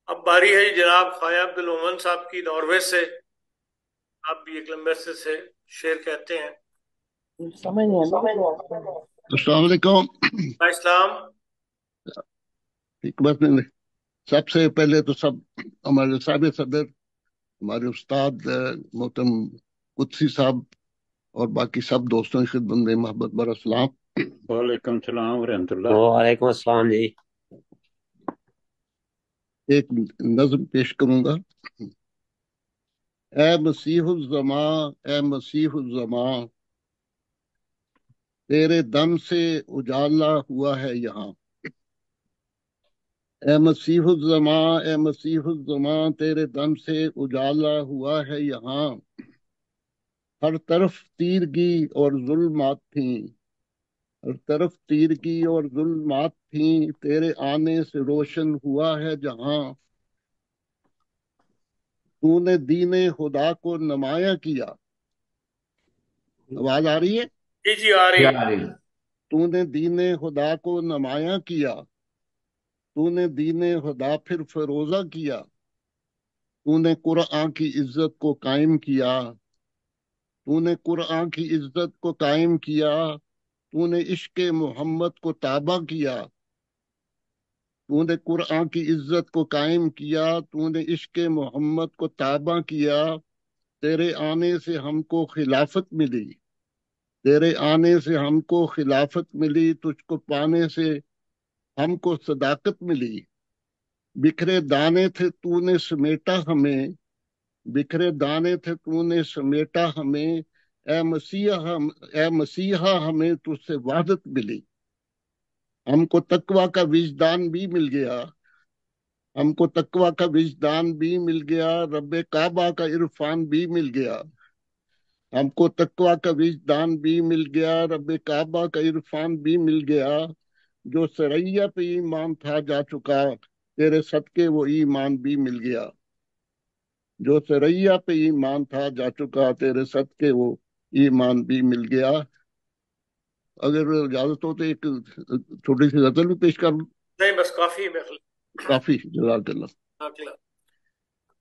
اب باری ہے جناب خواجہ عبدالمومن صاحب کی ناروے سے. آپ بھی ایک لمبے عرصے سے شعر کہتے ہیں. سمجھ نہیں آتا کچھ. السلام علیکم. اسلام. حکمت نے سب سے پہلے تو سب ہمارے صاحب صدر ہمارے استاد محترم قدسی صاحب اور باقی سب دوستوں کی خدمت میں محبت بر اسلام. وعلیکم السلام ورحمۃ اللہ. وعلیکم السلام جی. ایک نظم پیش کروں گا. اے مسیح الزماں، اے مسیح الزماں، تیرے دم سے اجالا ہوا ہے یہاں. اے مسیح الزماں، اے مسیح الزماں، تیرے دم سے اجالا ہوا ہے یہاں. ہر طرف تیرگی اور ظلمات تھیں، ہر طرف تیرگی اور ظلمات تھیں، تیرے آنے سے روشن ہوا ہے جہاں. تو نے دین خدا کو نمایاں کیا. آواز آ رہی ہے؟ جی جی آ رہی ہے. تو نے دین خدا کو نمایاں کیا، تو نے دین خدا پھر فروزہ کیا. تو نے قرآن کی عزت کو قائم کیا، تو نے قرآن کی عزت کو قائم کیا. تو نے عشق محمد کو تابع کیا، تو نے قرآن کی عزت کو قائم کیا. تو نے عشق محمد کو تابع کیا. تیرے آنے سے ہم کو خلافت ملی، تیرے آنے سے ہم کو خلافت ملی. تجھ کو پانے سے ہم کو صداقت ملی. بکھرے دانے تھے تو نے سمیٹا ہمیں، بکھرے دانے تھے تو نے سمیٹا ہمیں. اے مسیحا ہمیں تجھ سے وحدت ملی. ہم کو تقوی کا وجدان بھی مل گیا، ہم کو تقوی کا وجدان بھی مل گیا. رب کعبہ کا عرفان بھی مل گیا، ہم کو تقوی کا وجدان بھی مل گیا. رب کعبہ کا عرفان بھی مل گیا. جو سریا پہ ایمان تھا جا چکا، تیرے صدقے وہ ایمان بھی مل گیا. جو سریا پہ ایمان تھا جا چکا، تیرے صدقے وہ ایمان بھی مل گیا. اگر اجازت ہو تو ایک چھوٹی سی غزل بھی پیش کر لوں. نہیں بس کافی ہے میرے کافی. جزاک اللہ. خیال.